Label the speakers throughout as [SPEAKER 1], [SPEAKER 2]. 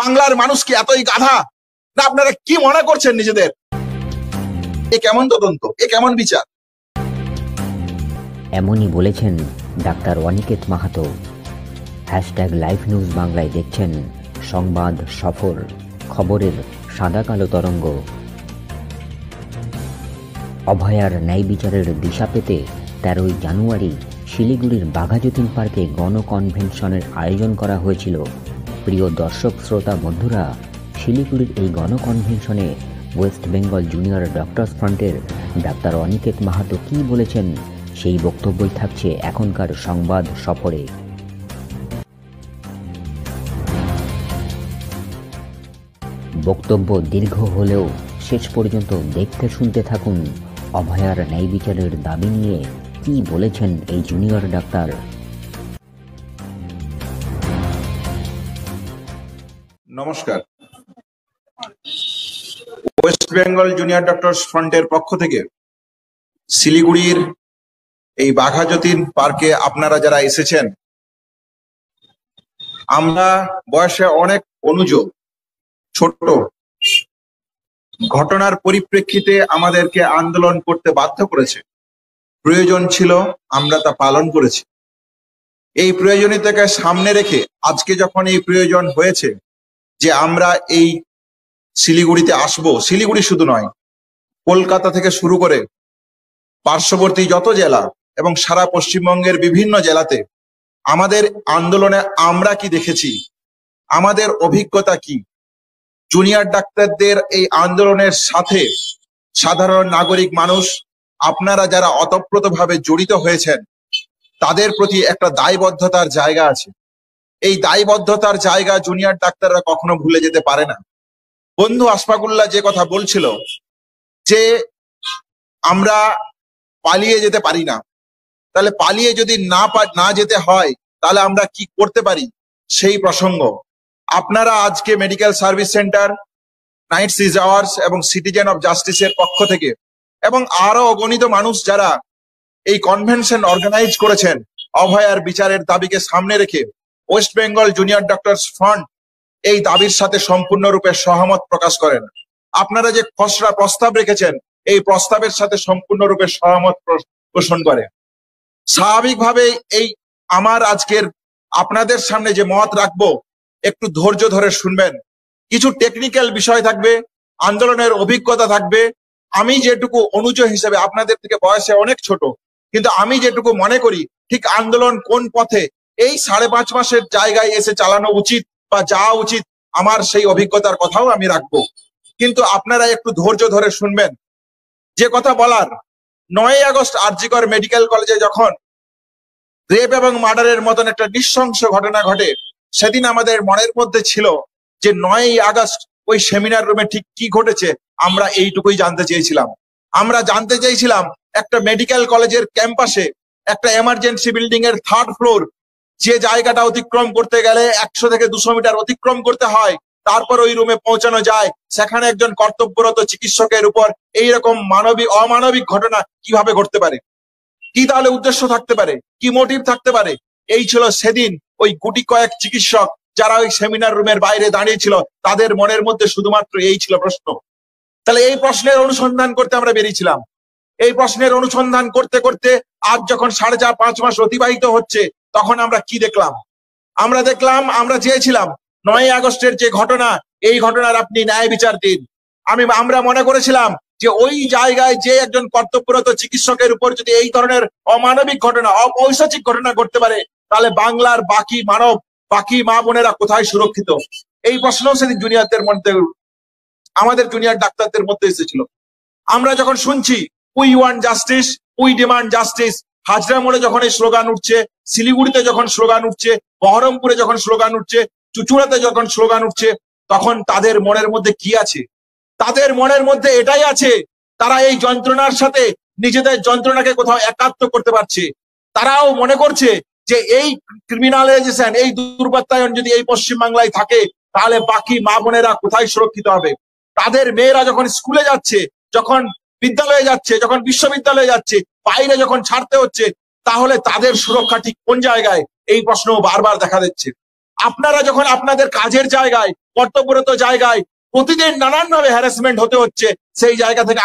[SPEAKER 1] বাংলার মানুষ কি এতই গাধা? না আপনারা কি মনে করছেন নিজেদের? এ কেমন তদন্ত, এ কেমন বিচার?
[SPEAKER 2] এমনই বলেছেন doctor Aniket Mahato. #Live news বাংলায় দেখছেন সংবাদ সফর, খবরের সাদা কালো তরঙ্গ। অভয়ার ন্যায় বিচারের দিশা পেতে 13ই জানুয়ারি শিলিগুড়ির বাঘাযতীন পার্কে গণকনভেনশনের আয়োজন করা হয়েছিল। প্রিয় দর্শক শ্রোতা বন্ধুরা, শিলিগুড়ির এই গণকনভেনশনে ওয়েস্ট বেঙ্গল জুনিয়র ডক্টরস ফ্রন্টের ডাক্তার অনিকেত মাহাতো কী বলেছেন, সেই বক্তব্যই থাকছে এখনকার সংবাদ সফরে। বক্তব্য দীর্ঘ হলেও শেষ পর্যন্ত দেখতে শুনতে থাকুন অভয়ার ন্যায় বিচারের দাবি নিয়ে কি বলেছেন এই জুনিয়র ডাক্তার।
[SPEAKER 1] নমস্কার। ওয়েস্ট বেঙ্গল জুনিয়র ডক্টরস ফ্রন্টের পক্ষ থেকে শিলিগুড়ির এই বাঘাযতীন পার্কে আপনারা যারা এসেছেন, আমরা বয়সে অনেক অনুজ, ছোট, ঘটনার পরিপ্রেক্ষিতে আমাদেরকে আন্দোলন করতে বাধ্য করেছে। প্রয়োজন ছিল, আমরা তা পালন করেছি। এই প্রয়োজনীয়তাকে সামনে রেখে আজকে যখন এই প্রয়োজন হয়েছে যে আমরা এই শিলিগুড়িতে আসব, শিলিগুড়ি শুধু নয়, কলকাতা থেকে শুরু করে পার্শ্ববর্তী যত জেলা এবং সারা পশ্চিমবঙ্গের বিভিন্ন জেলাতে আমাদের আন্দোলনে আমরা কি দেখেছি, আমাদের অভিজ্ঞতা কি, জুনিয়র ডাক্তারদের এই আন্দোলনের সাথে সাধারণ নাগরিক মানুষ, আপনারা যারা অতপ্রতভাবে জড়িত হয়েছেন, তাদের প্রতি একটা দায়বদ্ধতার জায়গা আছে। এই দায়বদ্ধতার জায়গা জুনিয়র ডাক্তাররা কখনো ভুলে যেতে পারে না। বন্ধু আশফাকুল্লাহ যে কথা বলছিল যে আমরা পালিয়ে যেতে পারি না, তাহলে পালিয়ে যদি না যেতে হয় তাহলে আমরা কি করতে পারি সেই প্রসঙ্গ। আপনারা আজকে মেডিকেল সার্ভিস সেন্টার, নাইট সিজ আওয়ার্স এবং সিটিজেন অফ জাস্টিসের পক্ষ থেকে এবং আরো অগণিত মানুষ যারা এই কনভেনশন অর্গানাইজ করেছেন, অভয়ার বিচারের দাবিকে সামনে রেখে West Bengal junior doctors front এই দাবির সাথে সম্পূর্ণরূপে সহমত প্রকাশ করেন। আপনারা যে খসড়া প্রস্তাব রেখেছেন, এই প্রস্তাবের সাথে সম্পূর্ণরূপে সহমত পোষণ করে। স্বাভাবিকভাবে এই আমার আজকের আপনাদের সামনে যে মত রাখবো, একটু ধৈর্য ধরে শুনবেন। কিছু টেকনিক্যাল বিষয় থাকবে, আন্দোলনের অভিজ্ঞতা থাকবে। আমি যেটুকু অনুজ হিসেবে আপনাদের থেকে বয়সে অনেক ছোট, কিন্তু আমি যেটুকু মনে করি ঠিক আন্দোলন কোন পথে এই 5.5 মাসের জায়গায় এসে চালানো উচিত বা যাওয়া উচিত, আমার সেই অভিজ্ঞতার কথাও আমি রাখবো। কিন্তু আপনারা একটু ধৈর্য ধরে শুনবেন। যে কথা বলার, 9ই আগস্ট আরজি কর মেডিকেল কলেজে যখন রেপ এবং মার্ডারের মতন একটা নৃশংস ঘটনা ঘটে, সেদিন আমাদের মনের মধ্যে ছিল যে 9ই আগস্ট ওই সেমিনার রুমে ঠিক কি ঘটেছে আমরা এইটুকুই জানতে চেয়েছিলাম। আমরা জানতে চেয়েছিলাম একটা মেডিকেল কলেজের ক্যাম্পাসে একটা এমার্জেন্সি বিল্ডিং এর 3rd ফ্লোর, যে জায়গাটা অতিক্রম করতে গেলে 100 থেকে 200 মিটার অতিক্রম করতে হয়, তারপর ওই রুমে পৌঁছানো যায়, সেখানে একজন কর্তব্যরত চিকিৎসকের উপর এইরকম অমানবিক ঘটনা কিভাবে ঘটতে পারে? কি তাহলে উদ্দেশ্য থাকতে পারে, কি মোটিভ থাকতে পারে? এই ছিল সেদিন ওই গুটি কয়েক চিকিৎসক যারা ওই সেমিনার রুমের বাইরে দাঁড়িয়েছিল, তাদের মনের মধ্যে শুধুমাত্র এই ছিল প্রশ্ন। তাহলে এই প্রশ্নের অনুসন্ধান করতে আমরা বেরিয়েছিলাম। এই প্রশ্নের অনুসন্ধান করতে করতে আজ যখন 4.5 মাস অতিবাহিত হচ্ছে, তখন আমরা কি দেখলাম? আমরা চেয়েছিলাম 9ই আগস্টের যে ঘটনা, এই ঘটনার আপনি ন্যায় বিচার দিন। আমরা মনে করেছিলাম যে ওই জায়গায় যে একজন কর্তব্যরত চিকিৎসকের উপর যদি এই ধরনের অমানবিক ঘটনা, অপৈশাচিক ঘটনা ঘটতে পারে, তাহলে বাংলার বাকি মা বোনেরা কোথায় সুরক্ষিত? এই প্রশ্ন সেদিন জুনিয়রদের মধ্যে, আমাদের জুনিয়র ডাক্তারদের মধ্যে এসেছিল। আমরা যখন শুনছি we want justice, we demand justice, Hazra মোড়ে যখন এই স্লোগান উঠছে, শিলিগুড়িতে যখন স্লোগান উঠছে, বহরমপুরে যখন স্লোগান উঠছে, চুঁচুড়াতে যখন স্লোগান উঠছে, তখন তাদের মনের মধ্যে কি আছে? তাদের মনের মধ্যে এটাই আছে, তারা এই যন্ত্রণার সাথে নিজেদের যন্ত্রণাকে কোথাও একাত্ম করতে পারছে। তারাও মনে করছে যে এই ক্রিমিনালাইজেশন, এই দুর্বৃত্তায়ন যদি এই পশ্চিমবাংলায় থাকে, তাহলে বাকি মা বোনেরা কোথায় সুরক্ষিত হবে? তাদের মেয়েরা যখন স্কুলে যাচ্ছে, যখন বিদ্যালয়ে যাচ্ছে, যখন বিশ্ববিদ্যালয়ে যাচ্ছে, বাইরে যখন ছাড়তে হচ্ছে, তাহলে তাদের সুরক্ষা ঠিক কোন জায়গায়? এই প্রশ্ন বারবার দেখা দিচ্ছে। আপনারা যখন আপনাদের কাজের জায়গায়, কর্তব্যরত জায়গায় প্রতিদিন নানানভাবে হ্যারাসমেন্ট হতে হচ্ছে, সেই জায়গা থেকে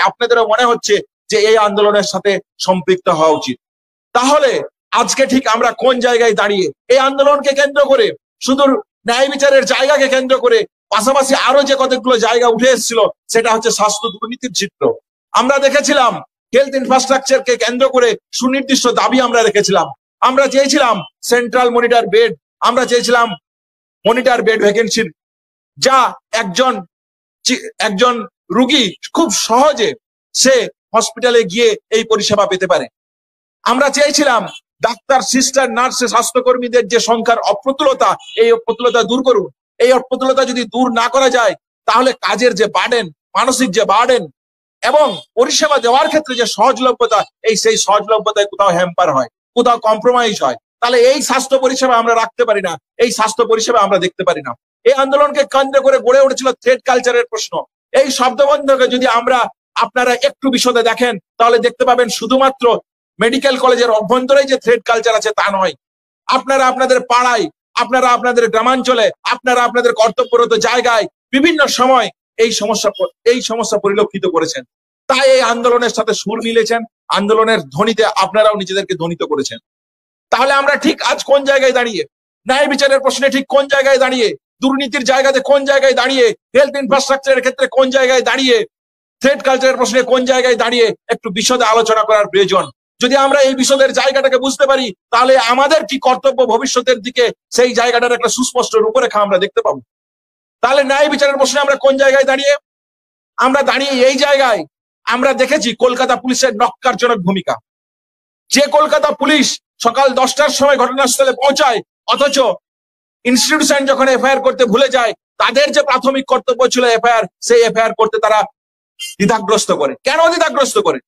[SPEAKER 1] আপনাদেরও মনে হচ্ছে যে এই আন্দোলনের সাথে সম্পৃক্ত হওয়া উচিত। তাহলে আজকে ঠিক আমরা কোন জায়গায় দাঁড়িয়ে এই আন্দোলনকে কেন্দ্র করে, শুধু ন্যায় বিচারের জায়গাকে কেন্দ্র করে পাশাপাশি আরো যে কতগুলো জায়গা উঠে এসেছিল, সেটা হচ্ছে স্বাস্থ্য দুর্নীতির চিত্র। আমরা দেখেছিলাম হেলথ ইনফ্রাস্ট্রাকচারকে কেন্দ্র করে সুনির্দিষ্ট দাবি আমরা রেখেছিলাম। আমরা চেয়েছিলাম সেন্ট্রাল মনিটর বেড, আমরা চেয়েছিলাম মনিটর বেড ভ্যাকেন্সির, যা একজন রুগী খুব সহজে সে হসপিটালে গিয়ে এই পরিষেবা পেতে পারে। আমরা চেয়েছিলাম ডাক্তার, সিস্টার, নার্স, স্বাস্থ্যকর্মীদের যে সংখ্যার অপ্রতুলতা, এই অপ্রতুলতা দূর করুন। এই অপ্রতুলতা যদি দূর না করা যায়, তাহলে কাজের যে বার্ডেন, মানসিক যে বার্ডেন এবং পরিষেবা দেওয়ার ক্ষেত্রে যে সহজলভ্যতা, সেই সহজলভ্যতায় কোথাও হ্যাম্পার হয়, কোথাও কম্প্রোমাইজ হয়, তাহলে এই স্বাস্থ্য পরিষেবা আমরা রাখতে পারি না, এই স্বাস্থ্য পরিষেবা আমরা দেখতে পারি না। এই আন্দোলনকে কেন্দ্র করে গড়ে উঠেছিল থ্রেড কালচারের প্রশ্ন। এই শব্দবন্ধকে যদি আপনারা একটু বিশদে দেখেন, তাহলে দেখতে পাবেন শুধুমাত্র মেডিকেল কলেজের অভ্যন্তরে যে থ্রেড কালচার আছে তা নয়। আপনারা আপনাদের পাড়ায়, আপনারা আপনাদের গ্রামাঞ্চলে, আপনারা আপনাদের কর্তব্যরত জায়গায় বিভিন্ন সময় এই সমস্যা পরিলক্ষিত করেছেন। তাই এই আন্দোলনের সাথে সুর মিলেছেন, আন্দোলনের ধ্বনিতে আপনারাও নিজেদেরকে ধ্বনিত করেছেন। তাহলে আমরা ঠিক আজ কোন জায়গায় দাঁড়িয়ে, ন্যায় বিচারের প্রশ্নে ঠিক কোন জায়গায় দাঁড়িয়ে, দুর্নীতির জায়গাতে কোন জায়গায় দাঁড়িয়ে, হেলথ ইনফ্রাস্ট্রাকচারের ক্ষেত্রে কোন জায়গায় দাঁড়িয়ে, থ্রেড কালচারের প্রশ্নে কোন জায়গায় দাঁড়িয়ে, একটু বিশদে আলোচনা করার প্রয়োজন। যদি আমরা এই বিশদের জায়গাটাকে বুঝতে পারি, তাহলে আমাদের কি কর্তব্য ভবিষ্যতের দিকে, সেই জায়গাটার একটা সুস্পষ্ট রূপরেখা আমরা দেখতে পাবো। তাহলে ন্যায় বিচারের প্রশ্নে আমরা কোন জায়গায় দাঁড়িয়ে, আমরা দাঁড়িয়ে এই জায়গায় আমরা দেখেছি কলকাতা পুলিশের নক্কারজনক ভূমিকা। যে কলকাতা পুলিশ সকাল 10টার সময় ঘটনাস্থলে পৌঁছায়, অথচ ইনস্টিটিউশন যখন এফআইআর করতে ভুলে যায়, তাদের যে প্রাথমিক কর্তব্য ছিল এফআইআর, সেই এফআইআর করতে তারা দ্বিধাগ্রস্ত করে। কেন দ্বিধাগ্রস্ত করে?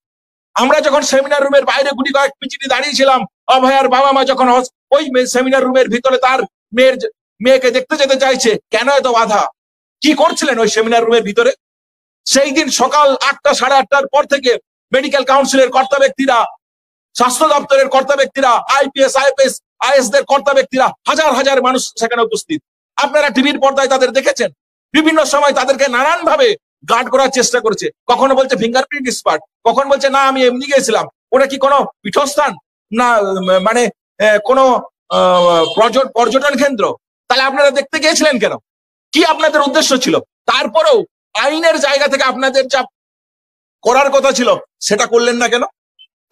[SPEAKER 1] আমরা যখন সেমিনার রুমের বাইরে গুটি কয়েক পিছিয়ে দাঁড়িয়েছিলাম, অভয়ার বাবা মা যখন ওই সেমিনার রুমের ভিতরে তার মেয়েকে দেখতে যেতে চাইছে, কেন এত বাধা? কি করছিলেন ওই সেমিনার রুমের ভিতরে? সেই দিন সকাল 8টা, 8:30টার পর থেকে মেডিকেল কাউন্সিলের কর্তা ব্যক্তিরা, স্বাস্থ্য দপ্তরের কর্তা ব্যক্তিরা, আইপিএস, আইপিএস, আইএস দের কর্তা ব্যক্তিরা, হাজার হাজার মানুষ সেখানে উপস্থিত। আপনারা টিভির পর্দায় তাদের দেখেছেন। বিভিন্ন সময় তাদেরকে নানান ভাবে গার্ড করার চেষ্টা করেছে। কখনো বলছে ফিঙ্গারপ্রিন্ট এক্সপার্ট, কখন বলছে না আমি এমনি গিয়েছিলাম। ওটা কি কোনো পীঠস্থান না, মানে কোনো পর্যটন কেন্দ্র? তাহলে আপনারা দেখতে গিয়েছিলেন কেন? কি আপনাদের উদ্দেশ্য ছিল? তারপরেও আইনের জায়গা থেকে আপনাদের যা করার কথা ছিল সেটা করলেন না কেন?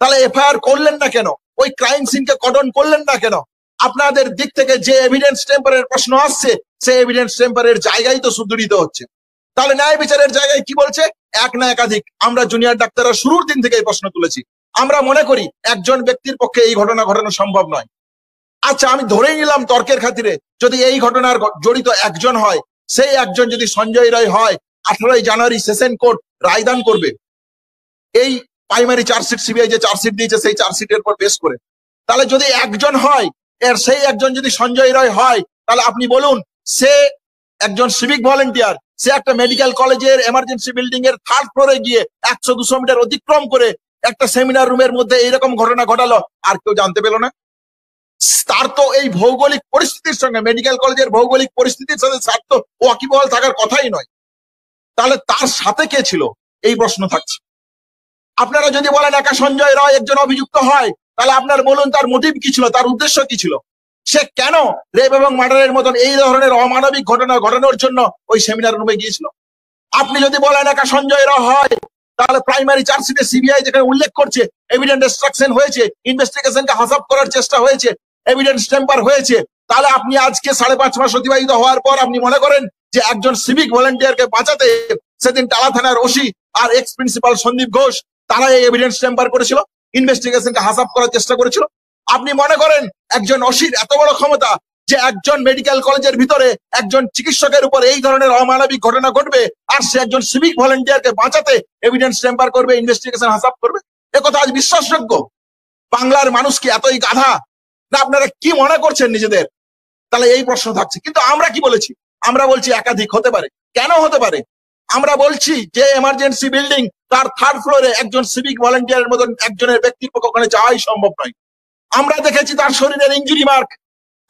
[SPEAKER 1] তাহলে এফআইআর করলেন না কেন? ওই ক্রাইম সিনকে কর্ডন করলেন না কেন? আপনাদের দিক থেকে যে এভিডেন্স টেম্পারের প্রশ্ন আসছে, সেই এভিডেন্স টেম্পারের জায়গায় তো সুদৃঢ় হচ্ছে। তাহলে ন্যায় বিচারের জায়গায় কি বলছে? এক না একাধিক। আমরা জুনিয়র ডাক্তাররা শুরুর দিন থেকে এই প্রশ্ন তুলেছি। আমরা মনে করি একজন ব্যক্তির পক্ষে এই ঘটনা ঘটানো সম্ভব নয়। আচ্ছা, আমি ধরেই নিলাম তর্কের খাতিরে, যদি এই ঘটনার জড়িত একজন হয়, সেই একজন যদি সঞ্জয় রায় হয়, 18ই জানুয়ারি সেশন কোর্ট রায়দান করবে এই প্রাইমারি চার্জশিট, সিবিআই যে চার্জশিট দিয়েছে সেই চার্জশিটের উপর বেস করে। তাহলে যদি একজন হয়, সেই একজন যদি সঞ্জয় রায় হয়, তাহলে আপনি বলুন, সে একজন সিভিক ভলেন্টিয়ার, সে একটা মেডিকেল কলেজের এমার্জেন্সি বিল্ডিং এর 3rd ফ্লোরে গিয়ে 100-200 মিটার অতিক্রম করে একটা সেমিনার রুমের মধ্যে এইরকম ঘটনা ঘটালো, আর কেউ জানতে পেল না? তার তো এই ভৌগোলিক পরিস্থিতির সঙ্গে, মেডিকেল কলেজের ভৌগোলিক পরিস্থিতির সাথে তার তো ওয়াকিবহাল থাকার কথাই নয়। তাহলে তার সাথে কে ছিল, এই প্রশ্ন থাকছে। আপনারা যদি বলেন একা সঞ্জয় রায় একজন অভিযুক্ত হয়, তাহলে আপনার বলুন তার মোটিভ কি ছিল, তার উদ্দেশ্য কি ছিল? সে কেন রেপ এবং মার্ডারের মতন এই ধরনের অমানবিক ঘটনা ঘটানোর জন্য ওই সেমিনার রুমে গিয়েছিল? আপনি যদি বলেন একা সঞ্জয় রায় হয়, তাহলে প্রাইমারি চার্জশিটে সিবিআই যেখানে উল্লেখ করছে এভিডেন্স ডিস্ট্রাকশন হয়েছে, ইনভেস্টিগেশনকে হাসাব করার চেষ্টা হয়েছে, এভিডেন্স টেম্পার হয়েছে, তাহলে আপনি আজকে 5.5 মাস অতিবাহিত হওয়ার পর আপনি মনে করেন যে একজন সিভিক ভলেন্টিয়ারকে বাঁচাতে সেদিন টালা থানার ওসি আর এক্স প্রিন্সিপাল সন্দীপ ঘোষ তারা এই এভিডেন্স টেম্পার করেছিল, ইনভেস্টিগেশনকে হাসাব করার চেষ্টা করেছিল? আপনি মনে করেন একজন ওসির এত বড় ক্ষমতা যে একজন মেডিকেল কলেজের ভিতরে একজন চিকিৎসকের উপর এই ধরনের অমানবিক ঘটনা ঘটবে, আর সে একজন সিভিক ভলেন্টিয়ারকে বাঁচাতে এভিডেন্স টেম্পার করবে, ইনভেস্টিগেশন হাসাব করবে? একথা আজ বিশ্বাসযোগ্য? বাংলার মানুষ কি এতই গাধা? না আপনারা কি মনে করছেন নিজেদের? তাহলে এই প্রশ্ন থাকছে। কিন্তু আমরা কি বলেছি? আমরা বলছি একাধিক হতে পারে। কেন হতে পারে? আমরা বলছি যে এমার্জেন্সি বিল্ডিং তার 3rd ফ্লোরে একজন সিভিক ভলেন্টিয়ারের মতন একজনের ব্যক্তির পক্ষে ওখানে যাওয়াই সম্ভব নয়। আমরা দেখেছি তার শরীরের ইনজুরি মার্ক,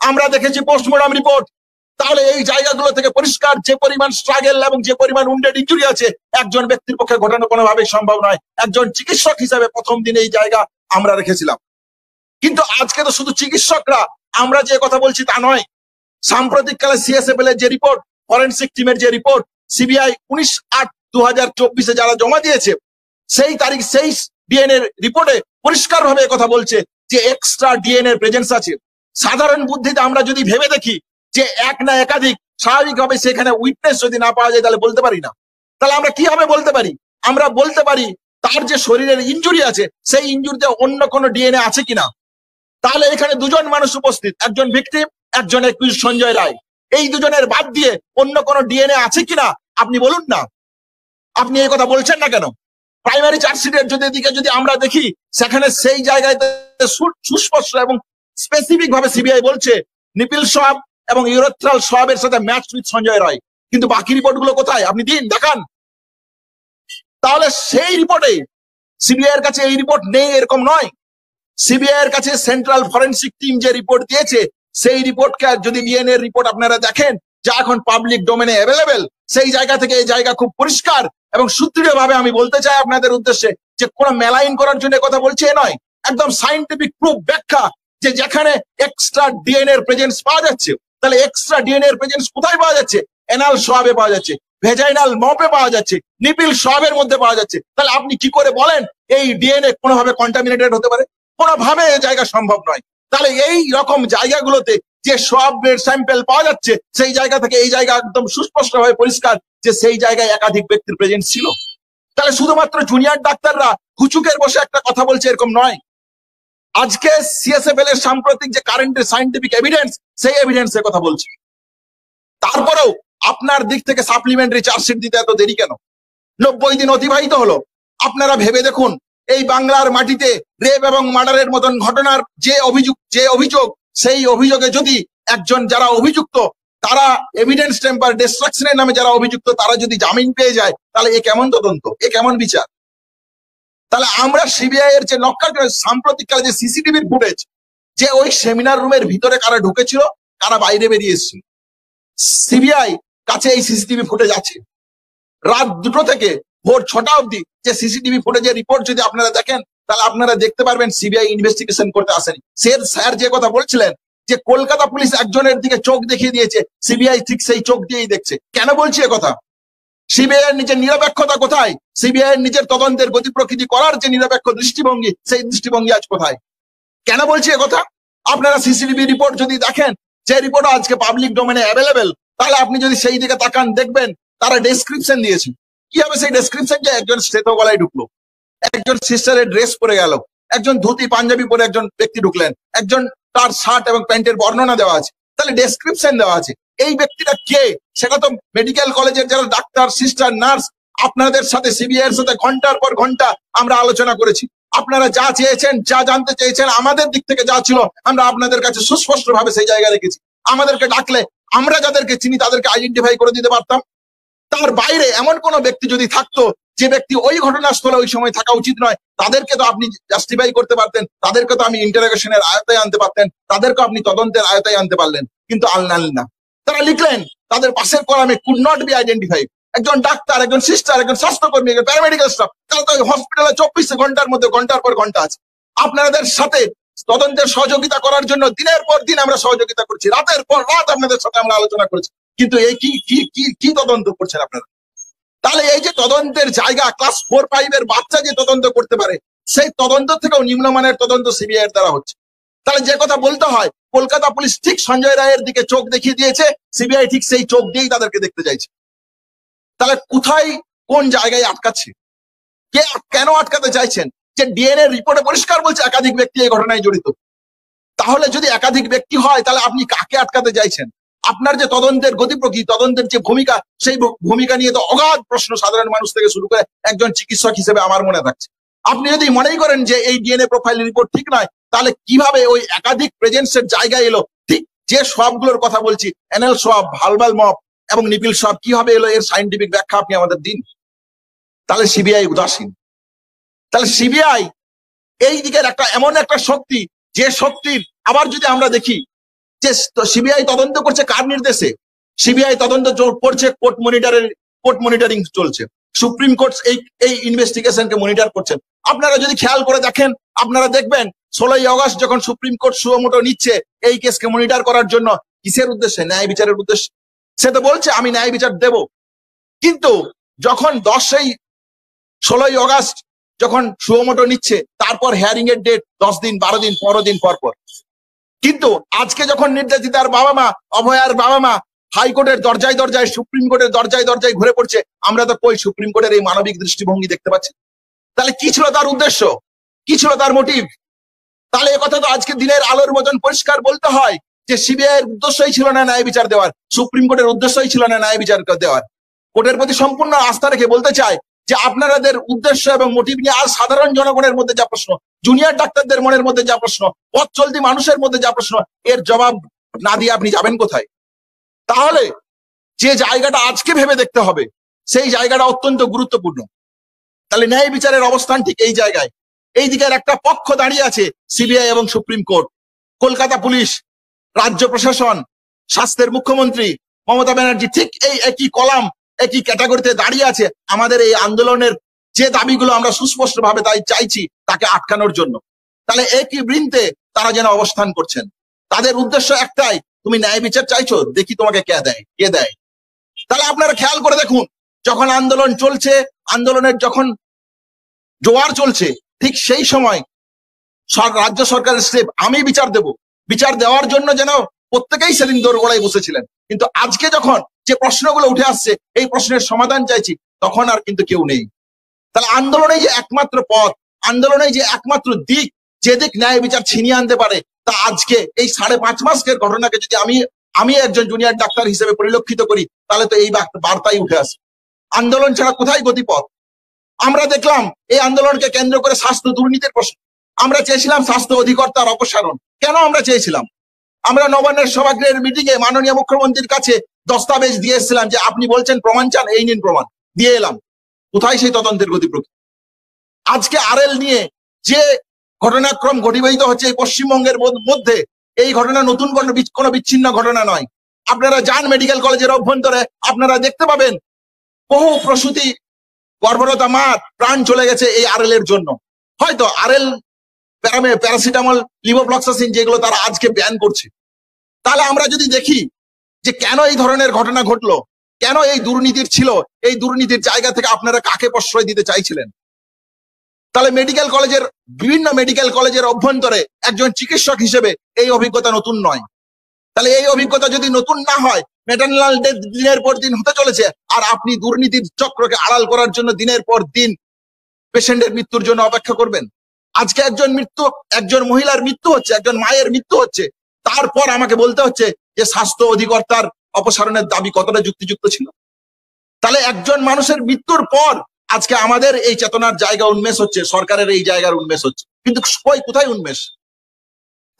[SPEAKER 1] আমরা দেখেছি পোস্টমর্টম রিপোর্ট। তাহলে এই জায়গাগুলো থেকে পরিষ্কার যে পরিমাণ স্ট্রাগল এবং যে পরিমাণ উন্ডেড ইনজুরি আছে একজন ব্যক্তির পক্ষে ঘটানো কোনোভাবেই সম্ভব নয়। একজন চিকিৎসক হিসেবে প্রথম দিন এই জায়গা আমরা রেখেছিলাম। কিন্তু আজকে তো শুধু চিকিৎসকরা আমরা যে কথা বলছি তা নয়। সাম্প্রতিককালে সিএসএফএল এর যে রিপোর্ট, ফরেনসিক টিমের যে রিপোর্ট, সিবিআই 19/8/2024 যারা জমা দিয়েছে সেই তারিখ সেই ডিএনএ রিপোর্টে পরিষ্কার ভাবে কথা বলছে যে এক্সট্রা ডিএনএ প্রেজেন্স আছে। সাধারণ বুদ্ধিতে আমরা যদি ভেবে দেখি যে এক না একাধিক, স্বাভাবিকভাবে সেখানে উইটনেস যদি না পাওয়া যায় তাহলে বলতে পারি না। তাহলে আমরা কিভাবে বলতে পারি? আমরা বলতে পারি তার যে শরীরের ইনজুরি আছে সেই ইনজুরিতে অন্য কোনো ডিএনএ আছে কিনা। তাহলে এখানে দুজন মানুষ উপস্থিত, একজন ভিকটিম, একজন অ্যাকিউজড সঞ্জয় রায়। এই দুজনের বাদ দিয়ে অন্য কোনো ডিএনএ আছে কিনা আপনি বলুন না। আপনি এই কথা বলছেন না কেন? প্রাইমারি চার্জশিটের দিকে যদি আমরা দেখি সেখানে সেই জায়গায় সুস্পষ্ট এবং স্পেসিফিক ভাবে সিবিআই বলছে নিপিল সোয়াব এবং ইউরেথ্রাল সোয়াবের সাথে ম্যাচ উইথ সঞ্জয় রায়। কিন্তু বাকি রিপোর্ট গুলো কোথায়? আপনি দিন, দেখান। তাহলে সেই রিপোর্টে সিবিআই এর কাছে এই রিপোর্ট নেই এরকম নয়। সিবিআই এর কাছে সেন্ট্রাল ফরেনসিক টিম যে রিপোর্ট দিয়েছে সেই রিপোর্টকে যদি ডিএনএ রিপোর্ট আপনারা দেখেন যা এখন পাবলিক ডোমেনে অ্যাভেলেবেল, সেই জায়গা থেকে এই জায়গা খুব পরিষ্কার এবং সুদৃঢ় ভাবে আমি বলতে চাই আপনাদের উদ্দেশ্যে যে কোন মেলাইন করার জন্য কথা বলছে এ নয়, একদম সায়েন্টিফিক প্রুফ ব্যাখ্যা যে যেখানে এক্সট্রা ডিএনএ প্রেজেন্স পাওয়া যাচ্ছে, তাহলে এক্সট্রা ডিএনএ প্রেজেন্স কোথায় পাওয়া যাচ্ছে? এনাল সোয়াবে পাওয়া যাচ্ছে, ভেজাইনাল মপে পাওয়া যাচ্ছে, নিপিল সোয়াবের মধ্যে পাওয়া যাচ্ছে। তাহলে আপনি কি করে বলেন এই ডিএনএ কোনোভাবে কন্টামিনেটেড হতে পারে? কোনোভাবে এই জায়গা সম্ভব নয়। তাহলে এই রকম জায়গাগুলোতে যে সোয়াবের স্যাম্পেল পাওয়া যাচ্ছে সেই জায়গা থেকে এই জায়গা একদম সুস্পষ্টভাবে পরিষ্কার যে সেই জায়গায় একাধিক ব্যক্তির প্রেজেন্স ছিল। তাহলে শুধুমাত্র জুনিয়র ডাক্তাররা হুচুকের বসে একটা কথা বলছে এরকম নয়। আজকে সিএসএফএল এর সাম্প্রতিক যে কারেন্টের সায়েন্টিফিক এভিডেন্স সেই এভিডেন্সের কথা বলছে। তারপরেও আপনার দিক থেকে সাপ্লিমেন্টারি চার্জশিট দিতে এত দেরি কেন? 90 দিন অতিবাহিত হলো। আপনারা ভেবে দেখুন এই বাংলার মাটিতে রেপ এবং মার্ডারের মতন ঘটনার যে অভিযোগ সেই অভিযোগে যদি একজন যারা অভিযুক্ত তারা এভিডেন্স টেম্পার ডিস্ট্রাকশনের নামে যারা অভিযুক্ত তারা যদি জামিন পেয়ে যায় তাহলে এ কেমন তদন্ত, এ কেমন বিচার? তাহলে আমরা সিবিআই এর যে সাম্প্রতিককালে যে সিসিটিভির ফুটেজ, যে ওই সেমিনার রুমের ভিতরে কারা ঢুকেছিল কারা বাইরে বেরিয়ে এসেছিল, সিবিআই কাছে এই সিসিটিভি ফুটেজ আছে। রাত 2টো থেকে ভোর 6টা অবধি যে সিসিটিভি ফুটেজের রিপোর্ট যদি আপনারা দেখেন তাহলে আপনারা দেখতে পারবেন সিবিআই ইনভেস্টিগেশন করতে আসেনি। স্যার যে কথা বলছিলেন যে কলকাতা পুলিশ একজনের দিকে চোখ দেখিয়ে দিয়েছে, সিবিআই ঠিক সেই চোখ দিয়েই দেখছে। কেন বলছি কথা? সিবিআই এর নিজের নিরপেক্ষতা কোথায়? সিবিআই এর নিজের তদন্তের গতি প্রকৃতি করার যে নিরপেক্ষ দৃষ্টিভঙ্গি সেই দৃষ্টিভঙ্গি আজ কোথায়? কেন বলছি কথা? আপনারা সিসিটিভি রিপোর্ট যদি দেখেন, যে রিপোর্ট আজকে পাবলিক ডোমেনে অ্যাভেলেবেল, তাহলে আপনি যদি সেই দিকে তাকান দেখবেন তারা ডেসক্রিপশন দিয়েছে। কি হবে সেই ডেসক্রিপশন? যে একজন স্টেথো গলায় ঢুকলো, একজন সিস্টারের ড্রেস পরে গেল, একজন ধুতি পাঞ্জাবি পরে একজন ব্যক্তি ঢুকলেন, একজন তার শার্ট এবং প্যান্টের বর্ণনা দেওয়া আছে, তাহলে ডেসক্রিপশন দেওয়া আছে। এই ব্যক্তিটা কে সেটা তো মেডিকেল কলেজের যারা ডাক্তার, সিস্টার, নার্স আপনাদের সাথে সিবিআই এর সাথে ঘন্টার পর ঘন্টা আমরা আলোচনা করেছি। আপনারা যা চেয়েছেন, যা জানতে চেয়েছেন, আমাদের দিক থেকে যা ছিল আমরা আপনাদের কাছে সুস্পষ্ট ভাবে সেই জায়গায় রেখেছি। আমাদেরকে ডাকলে আমরা যাদেরকে চিনি তাদেরকে আইডেন্টিফাই করে দিতে পারতাম। তার বাইরে এমন কোন ব্যক্তি যদি থাকতো যে ব্যক্তি ওই ঘটনাস্থলে ওই সময় থাকা উচিত নয়, তাদেরকে তো আপনি জাস্টিফাই করতে পারতেন, তাদেরকে তো আপনি ইন্টারোগেশনের আয়তায় আনতে পারতেন, তাদেরকে আপনি তদন্তের আয়তায় আনতে পারলেন, কিন্তু আনলেন না। তারা লিখলেন তাদের পাশের কলামে কুড নট বি আইডেন্টিফাইড। একজন ডাক্তার, একজন সিস্টার, একজন স্বাস্থ্যকর্মী, একজন প্যারামেডিক্যাল স্টাফ, তারা তো হসপিটালে 24 ঘন্টার মধ্যে ঘন্টার পর ঘন্টা আছে। আপনাদের সাথে তদন্তের সহযোগিতা করার জন্য দিনের পর দিন আমরা সহযোগিতা করছি, রাতের পর রাত আপনাদের সাথে আমরা আলোচনা করছি, কিন্তু এই কি তদন্ত করছেন আপনারা? তাহলে এই যে তদন্তের জায়গা, ক্লাস 4-5 এর বাচ্চা যে তদন্ত করতে পারে সেই তদন্ত থেকেও নিম্নমানের তদন্ত সিবিআই এর দ্বারা হচ্ছে। তাহলে যে কথা বলতে হয়, কলকাতা পুলিশ ঠিক সঞ্জয় রায়ের দিকে চোখ দেখিয়ে দিয়েছে, সিবিআই ঠিক সেই চোখ দিয়েই তাদেরকে দেখতে চাইছে। তাহলে কোথায় কোন জায়গায় আটকাচ্ছে? কে কেন আটকাতে চাইছেন? যে ডিএনএ রিপোর্টে পরিষ্কার বলছে একাধিক ব্যক্তি এই ঘটনায় জড়িত। তাহলে যদি একাধিক ব্যক্তি হয় তাহলে আপনি কাকে আটকাতে চাইছেন? আপনার যে তদন্তের গতি প্রকৃতি, তদন্তের যে ভূমিকা, সেই ভূমিকা নিয়ে তো অগাধ প্রশ্ন সাধারণ মানুষ থেকে শুরু করে একজন চিকিৎসক হিসেবে আমার মনে থাকছে। আপনি যদি মনেই করেন যে এই ডিএনএ প্রোফাইল রিপোর্ট ঠিক নয়, তাহলে কিভাবে ওই একাধিক প্রেজেন্সের জায়গায় এলো? ঠিক যে সবগুলোর কথা বলছি, অ্যানাল সোয়াব, ভালভাল মপ এবং নিপিল সোয়াব কিভাবে এলো এর সায়েন্টিফিক ব্যাখ্যা আপনি আমাদের দিন। তাহলে সিবিআই উদাসীন। তাহলে সিবিআই এই দিকের এমন একটা শক্তি, যে শক্তির আবার যদি আমরা দেখি যে সিবিআই তদন্ত করছে কার নির্দেশে? সিবিআই তদন্ত করছে কোর্ট মনিটরিং চলছে, সুপ্রিম কোর্ট এই ইনভেস্টিগেশনকে মনিটর করছেন। আপনারা যদি খেয়াল করে দেখেন, আপনারা দেখবেন 16ই আগস্ট যখন সুপ্রিম কোর্ট সুমোটো নিচ্ছে এই কেসকে মনিটর করার জন্য, কিসের উদ্দেশ্যে? ন্যায় বিচারের উদ্দেশ্যে। সে তো বলছে আমি ন্যায় বিচার দেব, কিন্তু যখন 16ই আগস্ট যখন সুমোটো নিচ্ছে, তারপর হিয়ারিং এর ডেট 10 দিন 12 দিন 15 দিন পর পর। কিন্তু আজকে যখন নির্যাতিতার বাবা মা, অভয়ার বাবা মা হাইকোর্টের দরজায় দরজায়, সুপ্রিম কোর্টের দরজায় দরজায় ঘুরে পড়ছে, আমরা তো কই সুপ্রিম কোর্টের এই মানবিক দৃষ্টিভঙ্গি দেখতে পাচ্ছি? তাহলে কি ছিল তার উদ্দেশ্য, কি ছিল তার মোটিভ? তাহলে একথা তো আজকে দিনের আলোর মতন পরিষ্কার বলতে হয় যে সিবিআই এর উদ্দেশ্যই ছিল না ন্যায় বিচার দেওয়ার, সুপ্রিম কোর্টের উদ্দেশ্যই ছিল না ন্যায় বিচার দেওয়ার। কোর্টের প্রতি সম্পূর্ণ আস্থা রেখে বলতে চাই যে আপনাদের উদ্দেশ্য এবং মোটিভ নিয়ে আর সাধারণ জনগণের মধ্যে যা প্রশ্ন, জুনিয়র ডাক্তারদের মনের মধ্যে যা প্রশ্ন, পথ চলতি মানুষের মধ্যে যা প্রশ্ন, এর জবাব না দিয়ে আপনি যাবেন কোথায়? তাহলে যে জায়গাটা আজকে ভেবে দেখতে হবে, সেই জায়গাটা অত্যন্ত গুরুত্বপূর্ণ। তাহলে ন্যায় বিচারের অবস্থান ঠিক এই জায়গায়। এই দিকের একটা পক্ষ দাঁড়িয়ে আছে সিবিআই এবং সুপ্রিম কোর্ট, কলকাতা পুলিশ, রাজ্য প্রশাসন, স্বাস্থ্যের মুখ্যমন্ত্রী মমতা ব্যানার্জি ঠিক এই একই কলাম, একই ক্যাটাগরিতে দাঁড়িয়ে আছে আমাদের এই আন্দোলনের যে দাবিগুলো আমরা সুস্পষ্ট ভাবে তাই চাইছি তাকে আটকানোর জন্য। তাহলে একই বৃন্তে তারা যেন অবস্থান করছেন। তাদের উদ্দেশ্য একটাই, তুমি ন্যায় বিচার চাইছো, দেখি তোমাকে কে দেয়। তাহলে আপনারা খেয়াল করে দেখুন, যখন আন্দোলন চলছে, আন্দোলনের যখন জোয়ার চলছে, ঠিক সেই সময় রাজ্য সরকারের স্টেপ, আমি বিচার দেব, বিচার দেওয়ার জন্য যেন প্রত্যেকেই সেদিন দোরগোড়ায় বসেছিলেন। কিন্তু আজকে যখন যে প্রশ্নগুলো উঠে আসছে, এই প্রশ্নের সমাধান চাইছি, তখন আর কিন্তু কেউ নেই। তাহলে আন্দোলনে যে একমাত্র পথ, আন্দোলনে যে একমাত্র দিক, যে দিক ন্যায় বিচার ছিনিয়ে আনতে পারে, তা আজকে এই 5.5 মাসের ঘটনাকে যদি আমি একজন জুনিয়র ডাক্তার হিসেবে পরিলক্ষিত করি, তাহলে তো এই বার্তাই উঠে আসে। আন্দোলন ছাড়া কোথায় গতিপথ? আমরা দেখলাম এই আন্দোলনকে কেন্দ্র করে স্বাস্থ্য দুর্নীতির প্রশ্ন। আমরা চেয়েছিলাম স্বাস্থ্য অধিকর্তার অপসারণ। কেন আমরা চেয়েছিলাম? আমরা নবান্নের সভাগৃহের মিটিং এ মাননীয় মুখ্যমন্ত্রীর কাছে দস্তাবেজ দিয়ে এসেছিলাম যে আপনি বলছেন প্রমাণ চান, এই নিন প্রমাণ, দিয়ে এলাম। কোথায় সেই তদন্তের গতি প্রকৃতি? আজকে আরএল নিয়ে যে ঘটনাক্রম ঘটিবাহিত হচ্ছে এই পশ্চিমবঙ্গের মধ্যে, এই ঘটনা নতুন কোনো বিচ্ছিন্ন ঘটনা নয়। আপনারা যান মেডিকেল কলেজের অভ্যন্তরে, আপনারা দেখতে পাবেন বহু প্রসূতি, গর্ভরতা মা প্রাণ চলে গেছে এই আরএল এর জন্য। হয়তো আরএল, প্যারাসিটামল, লিভোফ্লক্সাসিন যেগুলো তারা আজকে ব্যান করছে। তাহলে আমরা যদি দেখি যে কেন এই ধরনের ঘটনা ঘটলো, কেন এই দুর্নীতির ছিল, এই দুর্নীতির জায়গা থেকে আপনারা কাকে প্রশ্রয় দিতে চাইছিলেন? তাহলে বিভিন্ন মেডিকেল কলেজের অভ্যন্তরে একজন চিকিৎসক হিসেবে এই অভিজ্ঞতা নতুন নয়। তাহলে এই অভিজ্ঞতা যদি নতুন না হয়, ম্যাটারনাল ডেথ দিনের পর দিন হতে চলেছে, আর আপনি দুর্নীতির চক্রকে আড়াল করার জন্য দিনের পর দিন পেশেন্টের মৃত্যুর জন্য অপেক্ষা করবেন। আজকে একজন মহিলার মৃত্যু হচ্ছে, একজন মায়ের মৃত্যু হচ্ছে, তারপর আমাকে বলতে হচ্ছে যে স্বাস্থ্য অধিকর্তার অপসারণের দাবি কতটা যুক্তিযুক্ত ছিল। তাহলে একজন মানুষের মৃত্যুর পর আজকে আমাদের এই চেতনার জায়গা উন্মেষ হচ্ছে, সরকারের এই জায়গার উন্মেষ হচ্ছে, কিন্তু কোথায় উন্মেষ?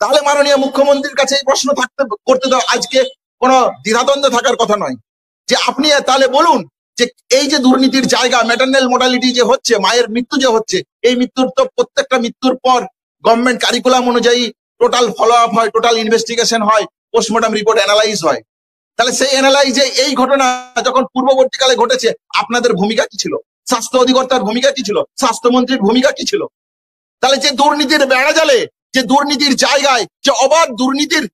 [SPEAKER 1] তাহলে মাননীয় মুখ্যমন্ত্রীর কাছে এই প্রশ্ন করতে দাও, আজকে কোনো দ্বিধাদ্বন্দ্ব থাকার কথা নয় যে আপনি তাহলে বলুন যে এই যে দুর্নীতির জায়গা, ম্যাটারনাল মোর্টালিটি যে হচ্ছে, মায়ের মৃত্যু যে হচ্ছে, এই মৃত্যুর তো প্রত্যেকটা মৃত্যুর পর গভর্নমেন্ট কারিকুলাম অনুযায়ী টোটাল ফলো আপ হয়, টোটাল ইনভেস্টিগেশন হয়, পোস্টমর্টম রিপোর্ট অ্যানালাইজ হয়। তাহলে সেই অ্যানালাইজে এই ঘটনা যখন পূর্ববর্তীকালে ঘটেছে, আপনাদের ভূমিকা কি ছিল? স্বাস্থ্য অধিকর্তার ভূমিকা কি ছিল? স্বাস্থ্যমন্ত্রীর ভূমিকা কি ছিল? তাহলে যে দুর্নীতির বেড়াজালে, যে দুর্নীতির জায়গায়, যে অবাধ দুর্নীতির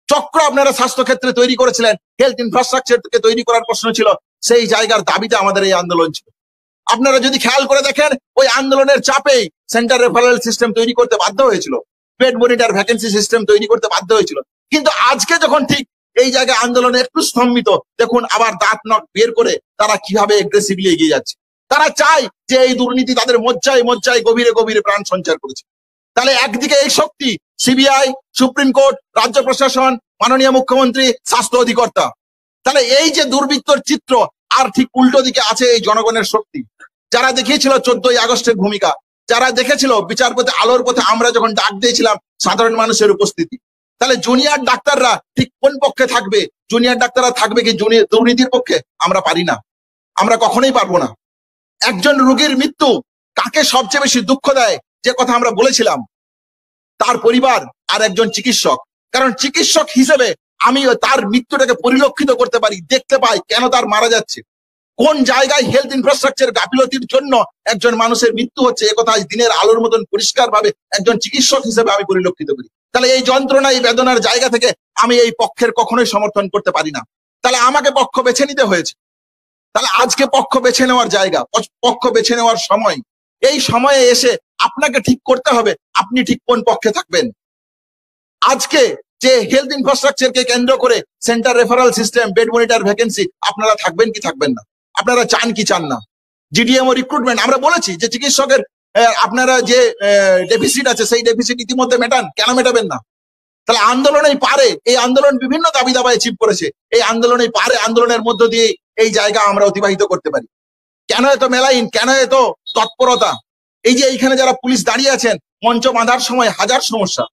[SPEAKER 1] চক্র আপনারা স্বাস্থ্য ক্ষেত্রে তৈরি করেছিলেন, হেলথ ইনফ্রাস্ট্রাকচার থেকে তৈরি করার প্রশ্ন ছিল, সেই জায়গার দাবিতে আমাদের এই আন্দোলন ছিল। আপনারা যদি খেয়াল করে দেখেন, ওই আন্দোলনের চাপেই সেন্টার রেফারেল সিস্টেম তৈরি করতে বাধ্য হয়েছিল, পেড মনিটর ভ্যাকেন্সি সিস্টেম তৈরি করতে বাধ্য হয়েছিল। কিন্তু আজকে যখন ঠিক এই জায়গায় আন্দোলনে একটু স্তম্ভিত, দেখুন আবার দাঁত নখ বের করে তারা কিভাবে এগ্রেসিভলি এগিয়ে যাচ্ছে। তারা চায় যে এই দুর্নীতি তাদের মজ্জায় গভীরে গভীরে প্রাণ সঞ্চার করেছে। তাহলে একদিকে এই শক্তি সিবিআই, সুপ্রিম কোর্ট, রাজ্য প্রশাসন, মাননীয় মুখ্যমন্ত্রী, স্বাস্থ্য অধিকর্তা। তাহলে এই যে দুর্বৃত্তর চিত্র, আর ঠিক উল্টো দিকে আছে এই জনগণের শক্তি, যারা দেখিয়েছিল 14ই আগস্টের ভূমিকা, যারা দেখেছিল বিচারপতি আলোর পথে আমরা যখন ডাক দিয়েছিলাম সাধারণ মানুষের উপস্থিতি। তাহলে জুনিয়র ডাক্তাররা ঠিক কোন পক্ষে থাকবে? জুনিয়র ডাক্তাররা থাকবে কি দুর্নীতির পক্ষে? আমরা পারি না, আমরা কখনোই পারবো না। একজন রোগীর মৃত্যু কাকে সবচেয়ে বেশি দুঃখ দেয়, যে কথা আমরা বলেছিলাম, তার পরিবার আর একজন চিকিৎসক। কারণ চিকিৎসক হিসেবে আমি তার মৃত্যুটাকে পরিলক্ষিত করতে পারি, দেখতে পাই কেন তার মারা যাচ্ছে, কোন জায়গায় হেলথ ইনফ্রাস্ট্রাকচার গাফিলতির জন্য একজন মানুষের মৃত্যু হচ্ছে, একথা আজ দিনের আলোর মতন পরিষ্কার ভাবে একজন চিকিৎসক হিসেবে আমি পরিলক্ষিত করি। তাহলে এই যন্ত্রণা, এই বেদনার জায়গা থেকে আমি এই পক্ষের কখনোই সমর্থন করতে পারি না। তাহলে আমাকে পক্ষ বেছে নিতে হয়েছে। তাহলে আজকে পক্ষ বেছে নেওয়ার জায়গা, পক্ষ বেছে নেওয়ার সময়, এই সময়ে এসে আপনাকে ঠিক করতে হবে আপনি ঠিক কোন পক্ষে থাকবেন। আজকে যে হেলথ ইনফ্রাস্ট্রাকচারকে কেন্দ্র করে centre referral system, bed monitor vacancy, আপনারা থাকবেন কি থাকবেন না, আপনারা চান কি চান না। জিডিএমও রিক্রুটমেন্ট, আমরা বলেছি যে চিকিৎসকের আপনারা যে ডেফিসিট আছে সেই ডেফিসিট ইতিমধ্যে মেটান, কেন মেটাবেন না? তাহলে আন্দোলনেই পারে, এই আন্দোলন বিভিন্ন দাবি দাবা অ্যাচিভ করেছে, এই আন্দোলনেই পারে আন্দোলনের মধ্য দিয়ে এই জায়গা আমরা অতিবাহিত করতে পারি। কেন এত মেলাইন, কেন এত তৎপরতা? এই যে এইখানে যারা পুলিশ দাঁড়িয়ে আছেন, মঞ্চ বাঁধার সময় হাজার সমস্যা,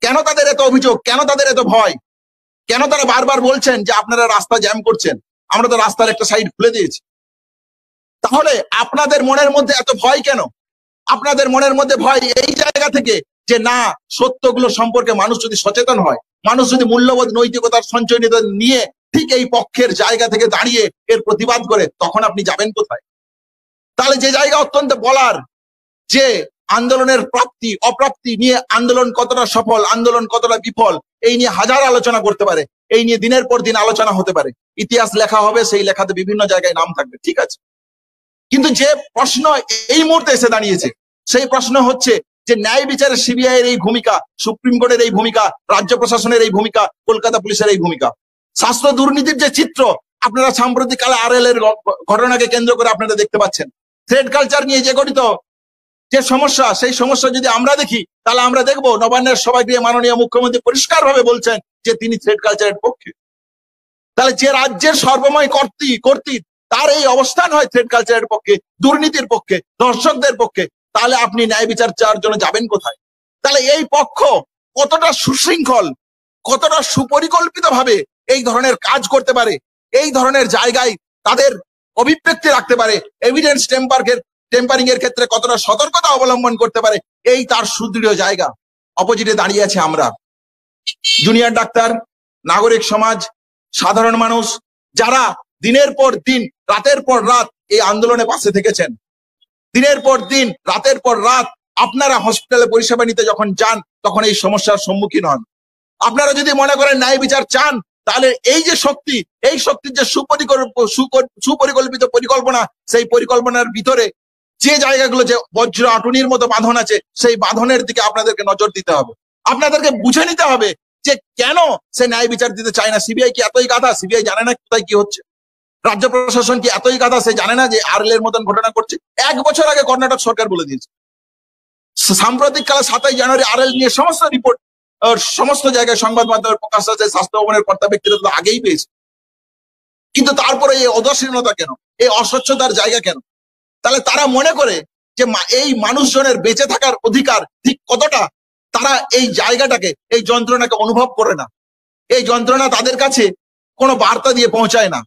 [SPEAKER 1] কেন তাদের এত অভিযোগ, কেন তাদের এত ভয়, কেন তারা বারবার বলছেন যে আপনারা রাস্তা জ্যাম করছেন? আমরা তো রাস্তার একটা সাইড খুলে দিয়েছি। তাহলে আপনাদের মনের মধ্যে এত ভয় কেন? আপনাদের মনের মধ্যে ভয় এই জায়গা থেকে যে না, সত্যগুলো সম্পর্কে মানুষ যদি সচেতন হয়, মানুষ যদি মূল্যবোধ নৈতিকতার সঞ্চয় নিয়ে ঠিক এই পক্ষের জায়গা থেকে দাঁড়িয়ে এর প্রতিবাদ করে, তখন আপনি যাবেন কোথায়? তাহলে যে জায়গা অত্যন্ত বলার যে আন্দোলনের প্রাপ্তি অপ্রাপ্তি নিয়ে আন্দোলন কতটা সফল, আন্দোলন কতটা বিফল, এই নিয়ে হাজার আলোচনা করতে পারে, এই নিয়ে দিনের পর দিন আলোচনা হতে পারে, ইতিহাস লেখা হবে, সেই লেখাতে বিভিন্ন জায়গায় নাম থাকবে, ঠিক আছে। কিন্তু যে প্রশ্ন এই মুহূর্তে এসে দাঁড়িয়েছে, সেই প্রশ্ন হচ্ছে যে ন্যায় বিচারে সিবিআই এর এই ভূমিকা, সুপ্রিম কোর্টের এই ভূমিকা, রাজ্য প্রশাসনের এই ভূমিকা, কলকাতা পুলিশের এই ভূমিকা, স্বাস্থ্য দুর্নীতির যে চিত্র আপনারা সাম্প্রতিককালে আরএল এর ঘটনাকে কেন্দ্র করে আপনারা দেখতে পাচ্ছেন, থ্রেড কালচার নিয়ে যে গঠিত যে সমস্যা, সেই সমস্যা যদি আমরা দেখি, তাহলে আমরা দেখবো নবান্নের সভায় গিয়ে মাননীয় মুখ্যমন্ত্রী পরিষ্কার ভাবে বলছেন যে তিনি থ্রেড কালচারের পক্ষে। তাহলে যে রাজ্যের সর্বময় কর্তৃ তার এই অবস্থান হয় থ্রেড কালচারের পক্ষে, দুর্নীতির পক্ষে, দর্শকদের পক্ষে, তাহলে আপনি ন্যায় বিচার চাওয়ার জন্য যাবেন কোথায়? তাহলে এই পক্ষ কতটা সুশৃঙ্খল, কতটা সুপরিকল্পিত ভাবে এই ধরনের কাজ করতে পারে, এই ধরনের জায়গায় তাদের অভিব্যক্তি রাখতে পারে, এভিডেন্স টেম্পারিং এর ক্ষেত্রে কতটা সতর্কতা অবলম্বন করতে পারে, এই তার সুদৃঢ় জায়গা। অপোজিটে দাঁড়িয়ে আছে আমরা, জুনিয়র ডাক্তার, নাগরিক সমাজ, সাধারণ মানুষ, যারা দিনের পর দিন, রাতের পর রাত এই আন্দোলনে পাশে থেকেছেন। দিনের পর দিন, রাতের পর রাত আপনারা হসপিটালে পরিষেবা নিতে যখন যান, তখন এই সমস্যার সম্মুখীন হন। আপনারা যদি মনে করেন ন্যায় বিচার চান, তাহলে এই যে শক্তি, এই শক্তির যে সুপরিকল্পিত পরিকল্পনা, সেই পরিকল্পনার ভিতরে যে জায়গাগুলো যে বজ্র আটুনির মতো বাঁধন আছে, সেই বাঁধনের দিকে আপনাদেরকে নজর দিতে হবে। আপনাদেরকে বুঝে নিতে হবে যে কেন সে ন্যায় বিচার দিতে চায় না। সিবিআই কি এতই গাধা? সিবিআই জানে না কোথায় কি হচ্ছে? রাজ্য প্রশাসন কি এতই গাধা সে জানে না যে আরএল এর মতন ঘটনা করছে? 1 বছর আগে কর্ণাটক সরকার বলে দিয়েছে। সাম্প্রতিক কালে 27 জানুয়ারি আরএল নিয়ে সমস্ত রিপোর্ট সমস্ত জায়গায় সংবাদ মাধ্যমের প্রকাশ আছে, স্বাস্থ্য ভবনের কর্তা ব্যক্তিরা তো আগেই পেয়েছে। কিন্তু তারপরে এই উদাসীনতা কেন, এই অস্বচ্ছতার জায়গা কেন? তাহলে তারা মনে করে যে এই মানুষজনের বেঁচে থাকার অধিকার ঠিক কতটা, তারা এই জায়গাটাকে, এই যন্ত্রণাকে অনুভব করে না। এই যন্ত্রণা তাদের কাছে কোনো বার্তা দিয়ে পৌঁছায় না।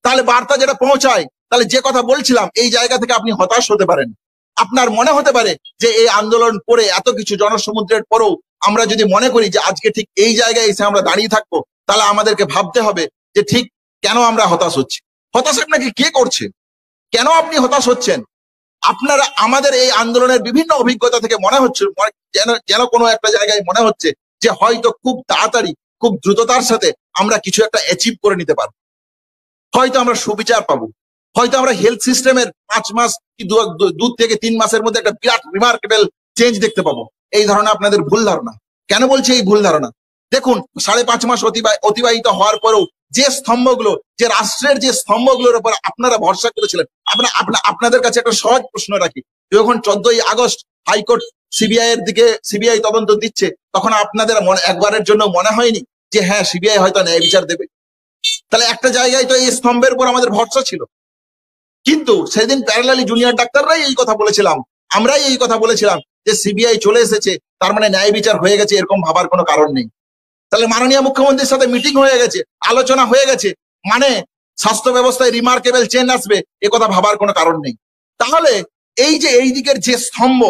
[SPEAKER 1] তাহলে বার্তা যেটা পৌঁছায়, তাহলে যে কথা বলছিলাম, এই জায়গা থেকে আপনি হতাশ হতে পারেন। আপনার মনে হতে পারে যে এই আন্দোলন করে এত কিছু জনসমুদ্রের পরেও আমরা যদি মনে করি যে আজকে ঠিক এই জায়গায় এসে আমরা দাঁড়িয়ে থাকবো, তাহলে আমাদেরকে ভাবতে হবে যে ঠিক কেন আমরা হতাশ হচ্ছি। হতাশ আপনাকে কে করছে? কেন আপনি হতাশ হচ্ছেন? আপনারা আমাদের এই আন্দোলনের বিভিন্ন অভিজ্ঞতা থেকে মনে হচ্ছে, যেন কোনো একটা জায়গায় মনে হচ্ছে যে হয়তো খুব তাড়াতাড়ি, খুব দ্রুততার সাথে আমরা কিছু একটা অ্যাচিভ করে নিতে পারবো। হয়তো আমরা সুবিচার পাবো, হয়তো আমরা হেলথ সিস্টেমের 5 মাস কি 2 থেকে 3 মাসের মধ্যে একটা বিরাট রিমার্কেবল চেঞ্জ দেখতে পাবো। এই ধরনের আপনাদের ভুল ধারণা। কেন বলছি এই ভুল ধারণা? দেখুন, 5.5 মাস অতিবাহিত হওয়ার পরেও যে স্তম্ভগুলো, যে রাষ্ট্রের যে স্তম্ভগুলোর উপর আপনারা ভরসা করেছিলেন, আপনাদের কাছে একটা সহজ প্রশ্ন রাখি। যখন 14ই আগস্ট হাইকোর্ট সিবিআই তদন্ত দিচ্ছে, তখন আপনাদের একবারের জন্য মনে হয়নি যে হ্যাঁ, সিবিআই হয়তো ন্যায় বিচার দেবে? তাহলে একটা জায়গায় তো এই স্তম্ভের উপর আমাদের ভরসা ছিল। কিন্তু সেদিন প্যারালালি জুনিয়র ডাক্তাররাই এই কথা বলেছিলাম, আমরাই এই কথা বলেছিলাম যে সিবিআই চলে এসেছে, তার মানে ন্যায় বিচার হয়ে গেছে, এরকম ভাবার কোনো কারণ নেই। তাহলে মাননীয় মুখ্যমন্ত্রীর সাথে মিটিং হয়ে গেছে, আলোচনা হয়ে গেছে, মানে স্বাস্থ্য ব্যবস্থায় রিমার্কেবল চেঞ্জ আসবে, এ কথা ভাবার কোনো কারণ নেই। তাহলে এই যে এই দিকের যে স্তম্ভ,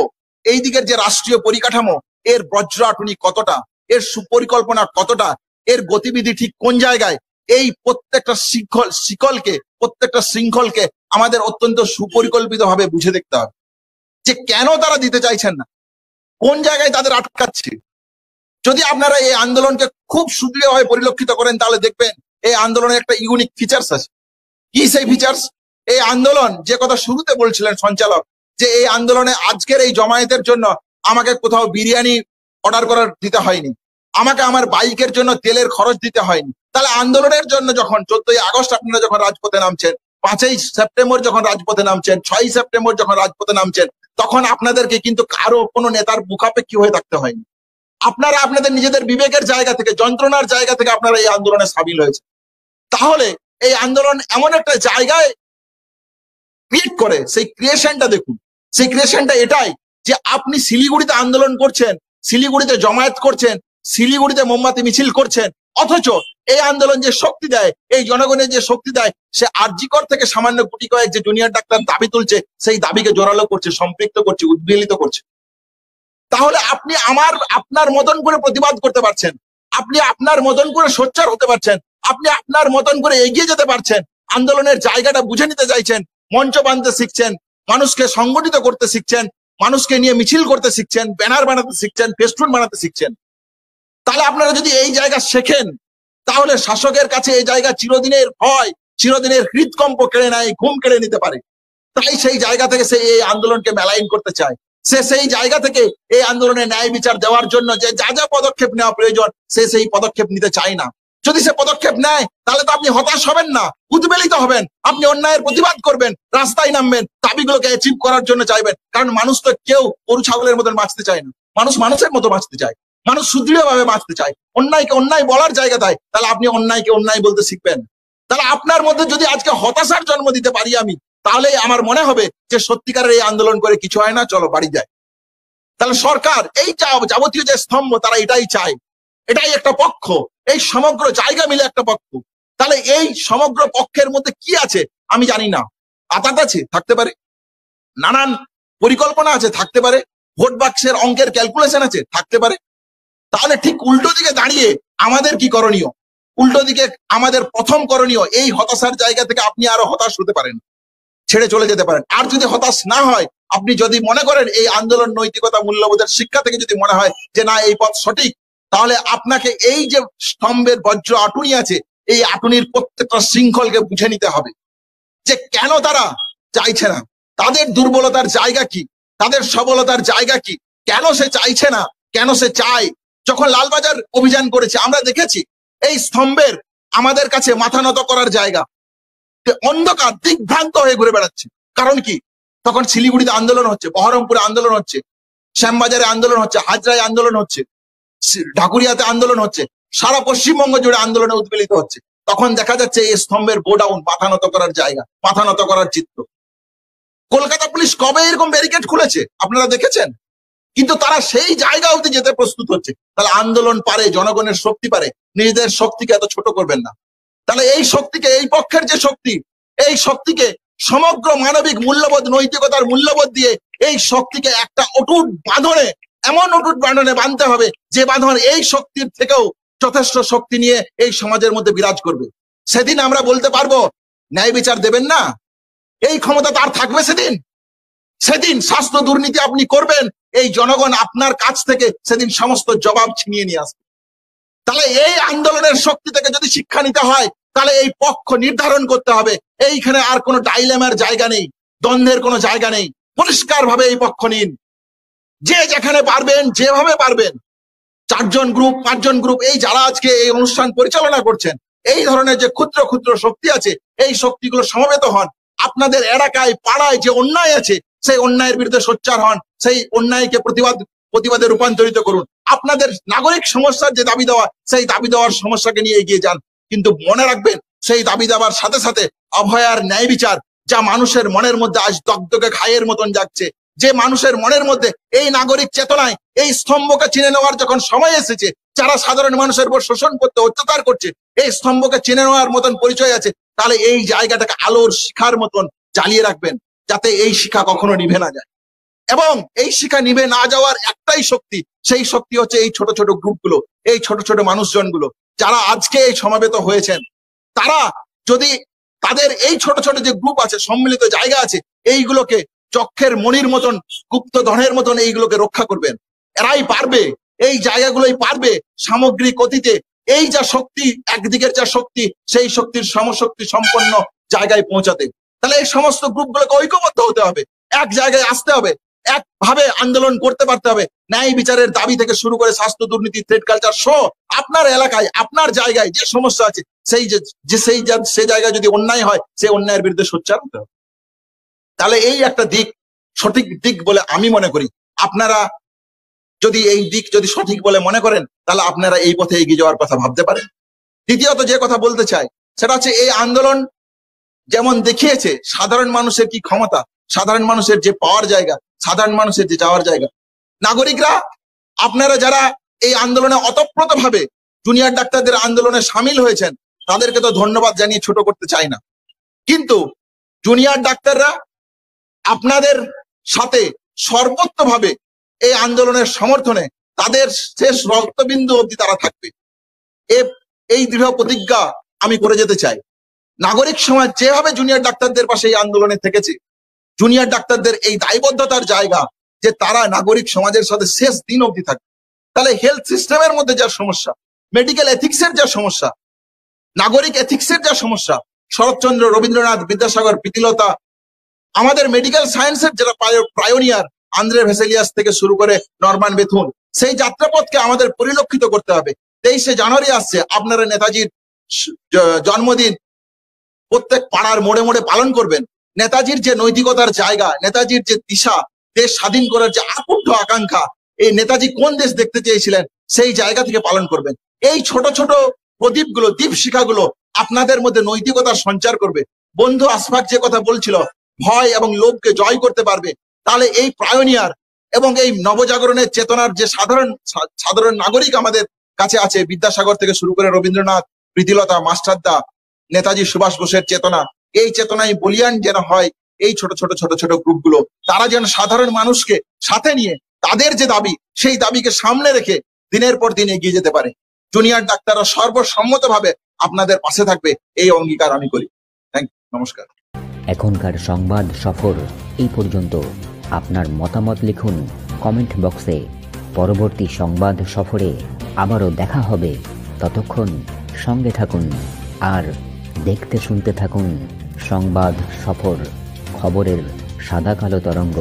[SPEAKER 1] এই দিকের যে রাষ্ট্রীয় পরিকাঠামো, এর বজ্রাটুনি কতটা, এর সুপরিকল্পনা কতটা, এর গতিবিধি ঠিক কোন জায়গায়, এই প্রত্যেকটা প্রত্যেকটা শৃঙ্খলকে আমাদের অত্যন্ত সুপরিকল্পিত ভাবে বুঝে দেখতে হবে যে কেন তারা দিতে চাইছেন না, কোন জায়গায় তাদের আটকাচ্ছে। যদি আপনারা এই আন্দোলনকে খুব সুদৃঢ়ভাবে পরিলক্ষিত করেন তাহলে দেখবেন এই আন্দোলনের একটা ইউনিক ফিচার্স আছে। কি সেই ফিচার্স? এই আন্দোলন, যে কথা শুরুতে বলছিলেন সঞ্চালক, যে এই আন্দোলনে আজকের এই জমায়েতের জন্য আমাকে কোথাও বিরিয়ানি অর্ডার করার দিতে হয়নি, আমাকে আমার বাইকের জন্য তেলের খরচ দিতে হয়নি। তাহলে আন্দোলনের জন্য যখন 14ই আগস্ট আপনারা যখন রাজপথে নামছেন, 5ই সেপ্টেম্বর যখন রাজপথে নামছেন, 6ই সেপ্টেম্বর যখন রাজপথে নামছেন, তখন আপনাদেরকে কিন্তু কারো কোনো নেতার মুখাপেক্ষী হয়ে থাকতে হয়নি। আপনারা আপনাদের নিজেদের বিবেকের জায়গা থেকে, যন্ত্রণার জায়গা থেকে আপনারা এই আন্দোলনে সামিল হয়েছে। তাহলে এই আন্দোলন এমন একটা জায়গায় ক্রিয়েট করে, সেই ক্রিয়েশনটা দেখুন। সেই ক্রিয়েশনটা এটাই যে আপনি শিলিগুড়িতে আন্দোলন করছেন, শিলিগুড়িতে জমায়েত করছেন, শিলিগুড়িতে মোমবাতি মিছিল করছেন, অথচ এই আন্দোলন যে শক্তি দেয়, এই জনগণের যে শক্তি দেয়, সে আরজিকর থেকে সামান্য গুটি কয়েক যে জুনিয়র ডাক্তার দাবি তুলছে, সেই দাবিকে জোরালো করছে, সম্পৃক্ত করছে, উদ্বেলিত করছে। তাহলে আপনি আপনার মতন করে প্রতিবাদ করতে পারছেন, আপনি আপনার মতন করে সোচ্চার হতে পারছেন, আপনি আপনার মতন করে এগিয়ে যেতে পারছেন, আন্দোলনের জায়গাটা বুঝে নিতে চাইছেন, মঞ্চ বাঁধতে শিখছেন, মানুষকে সংগঠিত করতে শিখছেন, মানুষকে নিয়ে মিছিল করতে শিখছেন, ব্যানার বানাতে শিখছেন, ফেস্টুন বানাতে শিখছেন। তাহলে আপনারা যদি এই জায়গা শেখেন, তাহলে শাসকের কাছে এই জায়গা চিরদিনের ভয়, চিরদিনের হৃদকম্প কেড়ে নেয়, ঘুম কেড়ে নিতে পারে। তাই সেই জায়গা থেকে সে এই আন্দোলনকে মেলাইন করতে চায়। সে সেই জায়গা থেকে এই আন্দোলনে ন্যায় বিচার দেওয়ার জন্য যে যা যা পদক্ষেপ নেওয়া প্রয়োজন, সে সেই পদক্ষেপ নিতে চায় না। যদি সে পদক্ষেপ নেয় তাহলে তো আপনি হতাশ হবেন না, উদ্বেলিত হবেন, আপনি অন্যায়ের প্রতিবাদ করবেন, রাস্তায় নামবেন, দাবিগুলোকে অ্যাচিভ করার জন্য চাইবেন। কারণ মানুষ তো কেউ গরু ছাগলের মতন বাঁচতে চায় না, মানুষ মানুষের মতো বাঁচতে চায়, মানুষ সুদৃঢ়ভাবে বাঁচতে চায়। অন্যায়কে অন্যায় বলার জায়গা দেয়, তাহলে আপনি অন্যায়কে অন্যায় বলতে শিখবেন। তাহলে আপনার মধ্যে যদি আজকে হতাশার জন্ম দিতে পারি আমি, তাহলে আমার মনে হবে যে সত্যিকারের এই আন্দোলন করে কিছু হয় না, চলো বাড়ি যায়। তাহলে সরকার এই যাবতীয় যে স্তম্ভ, তারা এটাই চায়, এটাই একটা পক্ষ, এই সমগ্র জায়গা মিলে একটা পক্ষ। তাহলে এই সমগ্র পক্ষের মধ্যে কি আছে আমি জানি না। আতাত আছে, থাকতে পারে, নানান পরিকল্পনা আছে, থাকতে পারে, ভোট বাক্সের অঙ্কের ক্যালকুলেশন আছে, থাকতে পারে। তাহলে ঠিক উল্টো দিকে দাঁড়িয়ে আমাদের কি করণীয়? উল্টো দিকে আমাদের প্রথম করণীয়, এই হতাশার জায়গা থেকে আপনি আরো হতাশ হতে পারেন, ছেড়ে চলে যেতে পারেন। আর যদি হতাশ না হয়, আপনি যদি মনে করেন এই আন্দোলন নৈতিকতা মূল্যবোধের শিক্ষা থেকে যদি মনে হয় যে না এই পথ সঠিক, তাহলে আপনাকে এই যে স্তম্ভের বজ্র আটুনি আছে, এই আটুনির প্রত্যেকটা শৃঙ্খলকে বুঝে নিতে হবে যে কেন তারা চাইছে না, তাদের দুর্বলতার জায়গা কি, তাদের সবলতার জায়গা কি, কেন সে চাইছে না, কেন সে চায়। যখন লালবাজার অভিযান করেছে আমরা দেখেছি এই স্তম্ভের আমাদের কাছে মাথা নত করার জায়গা, অন্ধকার দিগ্ভ্রান্ত হয়ে ঘুরে বেড়াচ্ছে। কারণ কি? তখন শিলিগুড়িতে আন্দোলন হচ্ছে, বহরমপুরে আন্দোলন হচ্ছে, শ্যামবাজারে আন্দোলন হচ্ছে, হাজরায় আন্দোলন হচ্ছে, ঢাকুরিয়াতে আন্দোলন হচ্ছে, সারা পশ্চিমবঙ্গ জুড়ে আন্দোলনে উদ্বেলিত হচ্ছে। তখন দেখা যাচ্ছে এই স্তম্ভের গোডাউন, মাথা নত করার জায়গা, মাথা নত করার চিত্র। কলকাতা পুলিশ কবে এরকম ব্যারিকেড খুলেছে আপনারা দেখেছেন? কিন্তু তারা সেই জায়গা অবধি যেতে প্রস্তুত হচ্ছে। তাহলে আন্দোলন পারে, জনগণের শক্তি পারে, নিজেদের শক্তিকে এত ছোট করবেন না। তাহলে এই শক্তিকে, এই পক্ষের যে শক্তি, এই শক্তিকে সমগ্র মানবিক মূল্যবোধ, নৈতিকতার মূল্যবোধ দিয়ে এই শক্তিকে একটা অটুট বাঁধনে, এমন অটুট বাঁধনে বাঁধতে হবে যে বাঁধন এই শক্তির থেকেও যথেষ্ট শক্তি নিয়ে এই সমাজের মধ্যে বিরাজ করবে। সেদিন আমরা বলতে পারবো ন্যায় বিচার দেবেন না, এই ক্ষমতা তার থাকবে সেদিন। সেদিন স্বাস্থ্য দুর্নীতি আপনি করবেন, এই জনগণ আপনার কাছ থেকে সেদিন সমস্ত জবাব ছিনিয়ে নিয়ে আসবে। তাহলে এই আন্দোলনের শক্তি থেকে যদি শিক্ষা নিতে হয়, তাহলে এই পক্ষ নির্ধারণ করতে হবে। এইখানে আর কোনো ডাইলেমার জায়গা নেই, দ্বন্দ্বের কোনো জায়গা নেই। পরিষ্কার ভাবে এই পক্ষ নিন, যে যেখানে পারবেন, যেভাবে পারবেন। 4 জন গ্রুপ, 5 জন গ্রুপ, এই যারা আজকে এই অনুষ্ঠান পরিচালনা করছেন, এই ধরনের যে ক্ষুদ্র ক্ষুদ্র শক্তি আছে, এই শক্তিগুলো সমবেত হন। আপনাদের এলাকায়, পাড়ায় যে অন্যায় আছে, সেই অন্যায়ের বিরুদ্ধে সোচ্চার হন, সেই অন্যায়কে প্রতিবাদে রূপান্তরিত করুন। আপনাদের নাগরিক সমস্যার যে দাবি দেওয়া, সেই দাবি দেওয়ার সমস্যাকে নিয়ে এগিয়ে যান। কিন্তু মনে রাখবেন, সেই দাবি দেওয়ার সাথে সাথে অভয়ার ন্যায় বিচার, যা মানুষের মনের মধ্যে আজ দগদগে খাইয়ের মতন যাচ্ছে, যে মানুষের মনের মধ্যে এই নাগরিক চেতনায় এই স্তম্ভকে চিনে নেওয়ার যখন সময় এসেছে, যারা সাধারণ মানুষের উপর শোষণ করতে, অত্যাচার করছে, এই স্তম্ভকে চিনে নেওয়ার মতন পরিচয় আছে, তাহলে এই জায়গাটাকে আলোর শিখার মতন জ্বালিয়ে রাখবেন, যাতে এই শিখা কখনো নিভে না যায়। এবং এই শিখা নিভে না যাওয়ার একটাই শক্তি, সেই শক্তি হচ্ছে এই ছোট ছোট গ্রুপগুলো, এই ছোট ছোট মানুষজনগুলো, যারা আজকে এই সমাবেত হয়েছেন, তারা যদি তাদের এই ছোট ছোট যে গ্রুপ আছে, সম্মিলিত জায়গা আছে, এইগুলোকে চক্ষের মণির মতন, গুপ্তধনের মতন এইগুলোকে রক্ষা করবেন। এরাই পারবে, এই জায়গাগুলোই পারবে সামগ্রিক অতীতে এই যা শক্তি, একদিকের যা শক্তি, সেই শক্তির সমশক্তি সম্পন্ন জায়গায় পৌঁছাতে। তাহলে এই সমস্ত গ্রুপগুলোকে ঐক্যবদ্ধ হতে হবে, এক জায়গায় আসতে হবে, একভাবে আন্দোলন করতে পারতে হবে। ন্যায় বিচারের দাবি থেকে শুরু করে স্বাস্থ্য দুর্নীতি, থ্রেড কালচার সহ আপনার এলাকায়, আপনার জায়গায় যে সমস্যা আছে, সেই জায়গায় যদি অন্যায় হয়, সেই অন্যায়ের বিরুদ্ধে সোচ্চার হতে হবে। তাহলে এই একটা দিক, সঠিক দিক বলে আমি মনে করি। আপনারা যদি এই দিক যদি সঠিক বলে মনে করেন, তাহলে আপনারা এই পথে এগিয়ে যাওয়ার কথা ভাবতে পারেন। দ্বিতীয়ত যে কথা বলতে চাই, সেটা হচ্ছে এই আন্দোলন যেমন দেখিয়েছে সাধারণ মানুষের কি ক্ষমতা, সাধারণ মানুষের যে পাওয়ার জায়গা, সাধারণ মানুষের যে যাওয়ার জায়গা। নাগরিকরা, আপনারা যারা এই আন্দোলনে অতপ্রতভাবে জুনিয়র ডাক্তারদের আন্দোলনে সামিল হয়েছেন, তাদেরকে তো ধন্যবাদ জানিয়ে ছোট করতে চাই না, কিন্তু জুনিয়র ডাক্তাররা আপনাদের সাথে সর্বোচ্চভাবে এই আন্দোলনের সমর্থনে তাদের শেষ রক্তবিন্দু অবধি তারা থাকবে। এই দৃঢ় প্রতিজ্ঞা আমি করে যেতে চাই। নাগরিক সমাজ যেভাবে জুনিয়র ডাক্তারদের পাশে এই আন্দোলনে থেকেছে, জুনিয়র ডাক্তারদের এই দায়বদ্ধতার জায়গা যে তারা নাগরিক সমাজের সাথে শেষ দিন অবধি থাকবে। তাহলে হেলথ সিস্টেমের মধ্যে যা সমস্যা, মেডিকেল এথিক্সের যা সমস্যা, নাগরিক এথিক্সের যা সমস্যা, শরৎচন্দ্র, রবীন্দ্রনাথ, বিদ্যাসাগর, প্রীতিলতা, আমাদের মেডিকেল সায়েন্সের যারা পায়োনিয়ার, আন্দ্রে ভেসেলিয়াস থেকে শুরু করে নরমান বেথুন, সেই যাত্রাপথকে আমাদের পরিলক্ষিত করতে হবে। 23শে জানুয়ারি আসছে, আপনারা নেতাজির জন্মদিন প্রত্যেক পাড়ার মোড়ে মোড়ে পালন করবেন। নেতাজির যে নৈতিকতার জায়গা, নেতাজির যে দিশা, দেশ স্বাধীন করার যে আকুণ্ঠ আকাঙ্ক্ষা, এই নেতাজি কোন দেশ দেখতে চেয়েছিলেন, সেই জায়গা থেকে পালন করবেন। এই ছোট ছোট প্রদীপগুলো, দীপ শিখাগুলো আপনাদের মধ্যে নৈতিকতার সঞ্চার করবে। বন্ধু আশফাক যে কথা বলছিল, ভয় এবং লোভকে জয় করতে পারবে, তাহলে এই পায়োনিয়ার এবং এই নবজাগরণের চেতনার যে সাধারণ নাগরিক আমাদের কাছে আছে, বিদ্যাসাগর থেকে শুরু করে রবীন্দ্রনাথ, প্রীতিলতা, মাস্টারদা, নেতাজি সুভাষ বোসের চেতনা, এই চেতনায় বলিয়ান যেন হয় এই ছোট ছোট ছোট ছোট গ্রুপগুলো। তারা যেন সাধারণ মানুষকে সাথে নিয়ে তাদের যে দাবি, সেই দাবিকে সামনে রেখে দিনের পর দিন এগিয়ে যেতে পারে। জুনিয়র ডাক্তাররা সর্বসম্মতভাবে আপনাদের পাশে থাকবে, এই অঙ্গীকার আমি করি। নমস্কার।
[SPEAKER 2] এখনকার সংবাদ সফর এই পর্যন্ত। আপনার মতামত লিখুন কমেন্ট বক্সে। পরবর্তী সংবাদ সফরে আবারও দেখা হবে। ততক্ষণ সঙ্গে থাকুন আর দেখতে শুনতে থাকুন সংবাদ সফর, খবরের সাদা কালো তরঙ্গ।